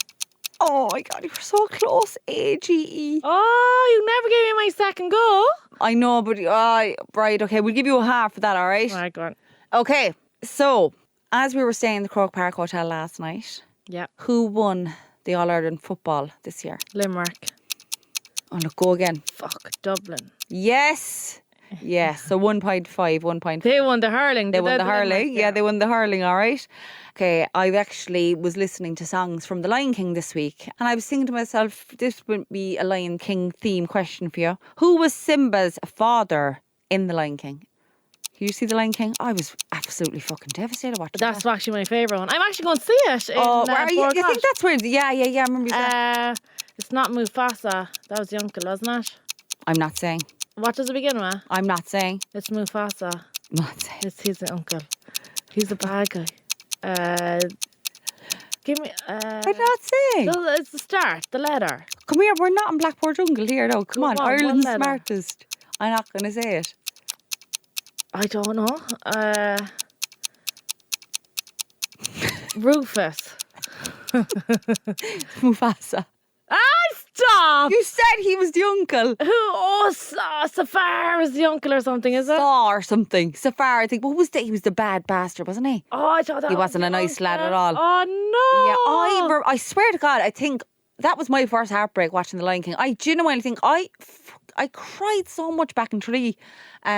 Oh my God, you were so close. AGE. Oh, you never gave me my second go. I know, but right, okay, we'll give you a half for that, all right? All right, go on. Okay, so as we were staying in the Croke Park Hotel last night, who won the All-Ireland football this year? Limerick. Oh, look, go again. Fuck, Dublin. Yes. Yes, so 1.5, 1.5. They won the hurling. They won the hurling. Yeah, they won the hurling, all right. Okay, I actually was listening to songs from The Lion King this week, and I was thinking to myself, this would be a Lion King theme question for you. Who was Simba's father in The Lion King? Did you see The Lion King? I was absolutely fucking devastated watching that. That's actually my favourite one. I'm actually going to see it. You think that's where? Yeah, I remember you saying. It's not Mufasa. That was the uncle, wasn't it? I'm not saying. What does it begin with? I'm not saying. It's Mufasa. I'm not saying. He's the uncle. He's the bad guy. Give me. I'm not saying. It's the start, the letter. Come here, we're not in Blackpool Jungle here, no. Come on, Ireland's letter. smartest. I'm not going to say it. I don't know. Rufus. Mufasa. Stop! You said he was the uncle. Who? Oh, Safar is the uncle or something, is it? Or something. Safar, I think. But he was the bad bastard, wasn't he? Oh, I thought that he wasn't a nice lad at all. Oh, no. Yeah, I swear to God, I think that was my first heartbreak watching The Lion King. I genuinely think I cried so much back in Tralee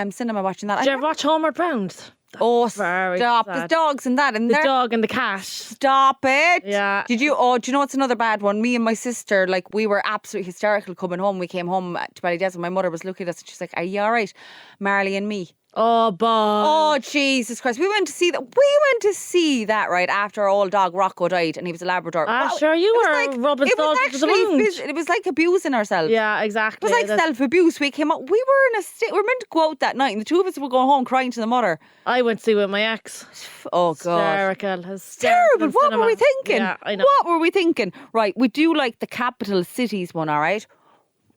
cinema watching that. Did you ever watch Homeward Bound? Oh, very stop. sad. There's dogs and that in The there. dog and the cat. Stop it. Yeah. Do you know what's another bad one? Me and my sister, like, we were absolutely hysterical coming home. We came home to Ballydesmond and my mother was looking at us and she's like, are you all right? Marley and me. Oh, boy. Oh, Jesus Christ. We went to see that right after our old dog Rocco died and he was a Labrador. Sure, you it was were rubbing salt into the wound. It was like abusing ourselves. Yeah, exactly. It was like self-abuse. We came up, we were in a state, we were meant to go out that night and the two of us were going home crying to the mother. I went to see with my ex. Oh, God. Hysterical. Terrible. What were we thinking? Yeah, I know. What were we thinking? Right, we do like the capital cities one, all right?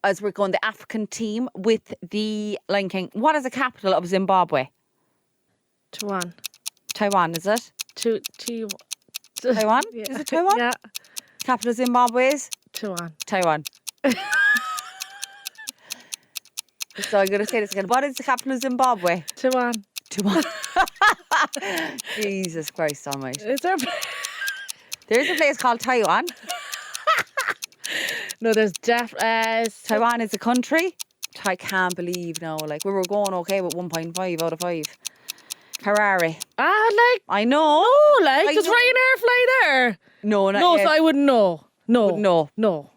As we're going the African team with the Lion King. What is the capital of Zimbabwe? Taiwan, is it? Taiwan? Yeah. Is it Taiwan? Yeah. Capital of Zimbabwe is? Taiwan. So I'm going to say this again. What is the capital of Zimbabwe? Taiwan. Jesus Christ almighty. Is there? There's a place called Taiwan. No, there's Taiwan is a country. I can't believe now. Like, we were going okay with 1.5 out of 5. Harare. I know. Does Ryanair fly there? No, not No, yet. so I wouldn't know. No.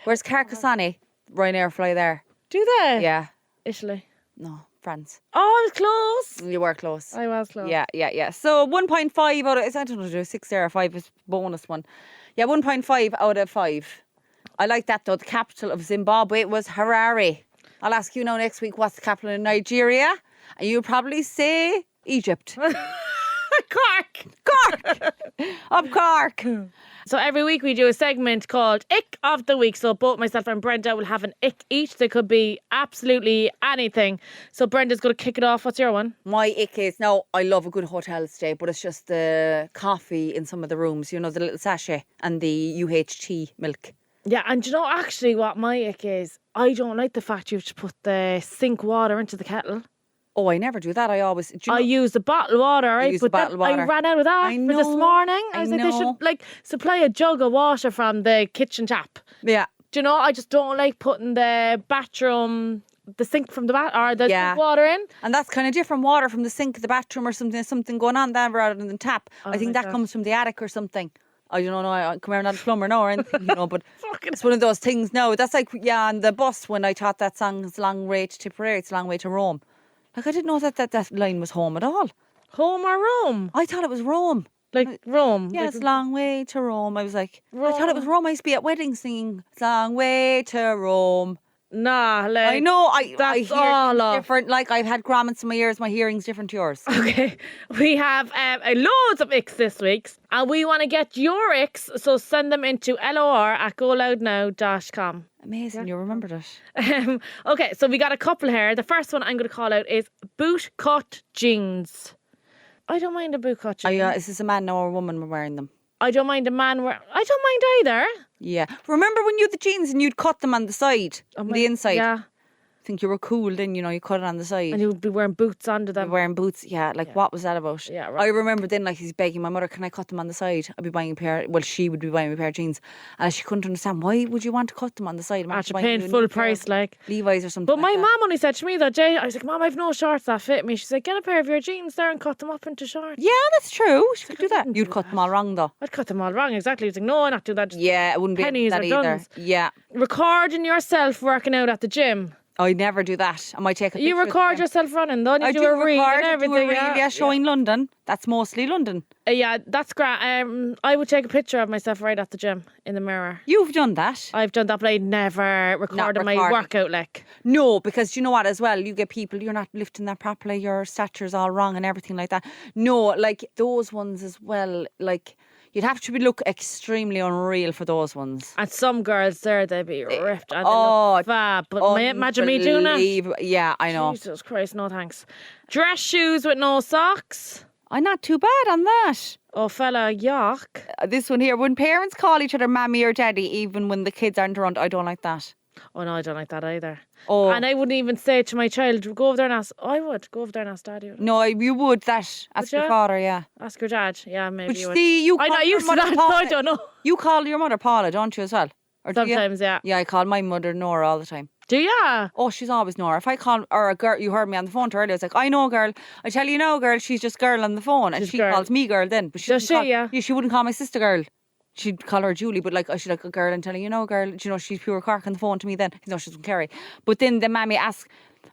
Where's Carcassonne? Ryanair fly there. Do they? Yeah. Italy. No, France. Oh, I was close. You were close. I was close. Yeah. So 1.5 out of, I don't know, do 6 there or 5 is bonus one. Yeah, 1.5 out of 5. I like that though. The capital of Zimbabwe was Harare. I'll ask you now next week what's the capital of Nigeria. And you'll probably say Egypt. Cork. Of Cork. So every week we do a segment called Ick of the Week. So both myself and Brenda will have an ick each. They could be absolutely anything. So Brenda's going to kick it off. What's your one? My ick is, now I love a good hotel stay, but it's just the coffee in some of the rooms. You know, the little sachet and the UHT milk. Yeah, and do you know actually what my ick is? I don't like the fact you have to put the sink water into the kettle. Oh, I never do that. I always... I use the bottled water, right? Use the bottled water. I ran out of that for this morning. I was like, they should supply a jug of water from the kitchen tap. Yeah. Do you know, I just don't like putting the bathroom, the sink from the sink water in. And that's kind of different water from the sink, the bathroom or something going on there rather than the tap. I think that comes from the attic or something. I don't know, I come here, not a plumber now or anything, but it's one of those things now. That's like, on the bus when I taught that song, it's a long way to Tipperary, it's a long way to Rome. Like, I didn't know that line was home at all. Home or Rome? I thought it was Rome. Like Rome? Yeah, like, it's a long way to Rome. I was like, Rome. I thought it was Rome. I used to be at weddings singing, it's a long way to Rome. Nah, like... I know, I hear all off. different. Like, I've had grommets in my ears, my hearing's different to yours. Okay, we have loads of icks this week, and we want to get your icks, so send them into lor@goloudnow.com. Amazing, you remembered it. Okay, so we got a couple here. The first one I'm going to call out is boot cut jeans. I don't mind a boot cut jeans. Is this a man now or a woman wearing them? I don't mind a man wearing... I don't mind either. Yeah. Remember when you had the jeans and you'd cut them on the side, on the inside? Yeah. I think you were cool then, you cut it on the side. And you would be wearing boots under them. Wearing boots, what was that about? Yeah, right. I remember then, he's begging my mother, can I cut them on the side? I'd be buying a pair, she would be buying a pair of jeans. And she couldn't understand, why would you want to cut them on the side? After paying full price, Levi's or something. But my mum only said to me that day, I was like, Mum, I've no shorts that fit me. She's like, get a pair of your jeans there and cut them up into shorts. Yeah, that's true. She could do that. You'd cut them all wrong though. I'd cut them all wrong, exactly. I was like, no, I'm not doing that. Just it wouldn't be pennies that or either. duns. Yeah. Recording yourself working out at the gym. I never do that. I might take a picture. You record yourself running, don't you? I do a reel and everything. Showing London. That's mostly London. Yeah, that's great. I would take a picture of myself right at the gym in the mirror. You've done that. I've done that, but I never recorded my workout No, because you know what as well, you get people, you're not lifting that properly, your stature's all wrong and everything like that. No, those ones as well, you'd have to look extremely unreal for those ones. And some girls there, they'd be ripped and they look fab. But imagine me doing that. Yeah, I know. Jesus Christ, no thanks. Dress shoes with no socks. I'm not too bad on that. Oh, fella, yuck. This one here, when parents call each other mammy or daddy, even when the kids aren't around, I don't like that. Oh, no, I don't like that either. Oh. And I wouldn't even say to my child, go over there and ask. I would go over there and ask daddy. No, you would that. Ask your father, yeah. Ask your dad, yeah, maybe. But you would. see, you I'm not used to that, so I don't know. You call your mother Paula, don't you, as well? Or sometimes, yeah. Yeah, I call my mother Nora all the time. Do ya? Oh, she's always Nora. If I call or a girl, you heard me on the phone to her earlier. I was like, I know, girl. I tell you now, girl. She's just girl on the phone, and She's she girl. calls me girl then. But Does wouldn't she, yeah? She wouldn't call my sister girl. She'd call her Julie, but like she'd like a girl and telling you know, girl. You know, she's pure Cork on the phone to me then. No, she's from Kerry. But then the mammy asks,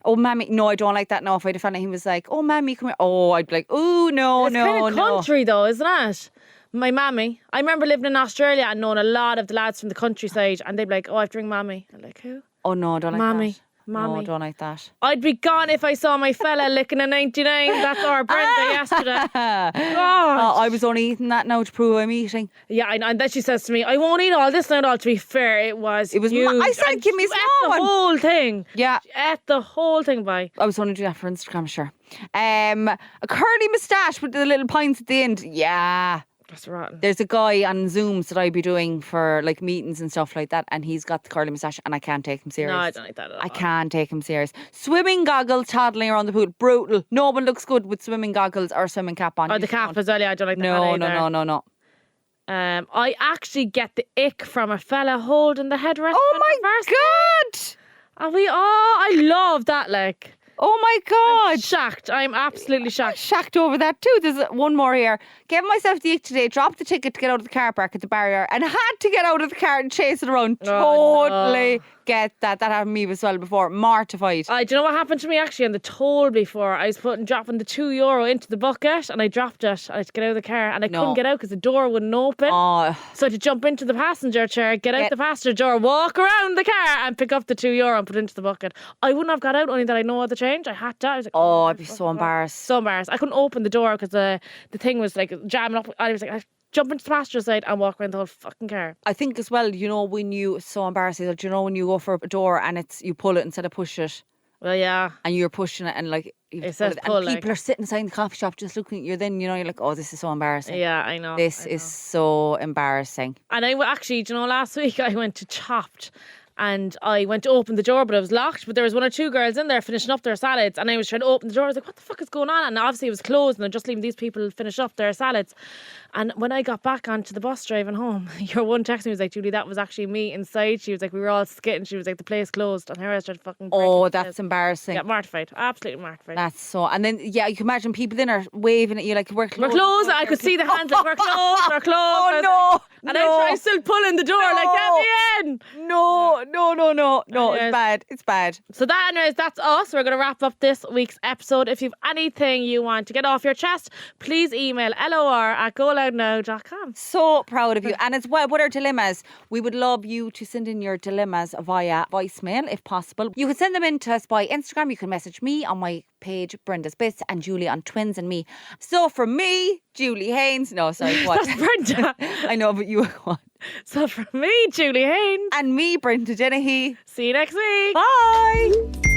oh, mammy, no, I don't like that. No, if I had a fella, he was like, oh, mammy, come here. Oh, I'd be like, oh, no, It's no, kind of no. country though, isn't it? My mammy. I remember living in Australia and knowing a lot of the lads from the countryside, and they'd be like, oh, I have to ring mammy. I'm like, who? Oh, no, I don't like Mammy. that. Mammy. No, don't like that. I'd be gone if I saw my fella licking a 99. That's our Brenda yesterday. God. I was only eating that now to prove I'm eating. Yeah, I know. And then she says to me, I won't eat all this now at all. To be fair, it was huge. I said, give me She some ate more. the whole thing. Yeah. She ate the whole thing by. I was only doing that for Instagram, sure. A curly moustache with the little points at the end. Yeah. That's rotten. There's a guy on Zooms that I'd be doing for like meetings and stuff like that, and he's got the curly moustache, and I can't take him serious. No, I don't like that at all. I can't take him serious. Swimming goggles, toddling around the pool, brutal. No one looks good with swimming goggles or swimming cap on. Oh, the cap as well, yeah, I don't like that No, either. no. I actually get the ick from a fella holding the headrest. Oh my God! And I love that, like. Oh my God! Shocked. I'm absolutely shocked. Shocked over that too. There's one more here. Gave myself the ick today, dropped the ticket to get out of the car park at the barrier, and had to get out of the car and chase it around. Oh, Totally no. get that. That happened to me as well before. Mortified. Do you know what happened to me actually on the toll before? I was dropping the €2 into the bucket and I dropped it. I had to get out of the car and I couldn't get out because the door wouldn't open. Oh. So I had to jump into the passenger chair, get out the passenger door, walk around the car and pick up the €2 and put it into the bucket. I wouldn't have got out only that I know how to change. I had to. I was like, Oh, I'd be so embarrassed. So embarrassed. I couldn't open the door because the thing was like jamming up. I was like, I jump into the passenger side and walk around the whole fucking car. I think as well, you know, so embarrassing that, you know, when you go for a door and you pull it instead of push it. Well, yeah. And you're pushing it and like It says pull, and people are sitting inside the coffee shop just looking at you. Then you know you're like, oh, this is so embarrassing. Yeah, I know. This is so embarrassing. And I actually, do you know, last week I went to Chopped. And I went to open the door, but it was locked. But there was one or two girls in there finishing up their salads. And I was trying to open the door. I was like, what the fuck is going on? And obviously it was closed and they're just leaving these people finish up their salads. And when I got back onto the bus driving home, your one texted me was like, Julie, that was actually me inside. She was like, we were all skitting. She was like, the place closed. And her I started fucking Oh, that's embarrassing. Yeah, mortified. Absolutely mortified. That's so. And then, yeah, you can imagine people then are waving at you like, we're closed. We're closed. I could see the hands like, we're closed, we're closed. Oh, no. And I'm still pulling the door like, get me in. No. Anyways. It's bad. It's bad. So anyways, that's us. We're going to wrap up this week's episode. If you've anything you want to get off your chest, please email lor@goloudnow.com. So proud of you. And as well, with our dilemmas, we would love you to send in your dilemmas via voicemail if possible. You can send them in to us by Instagram. You can message me on my page, Brenda's Bits, and Julie on Twins and Me. So from me, Julie Haynes. No, sorry, what? That's Brenda. I know, but you what? So from me, Julie Haynes. And me, Brenda Dennehy. See you next week. Bye.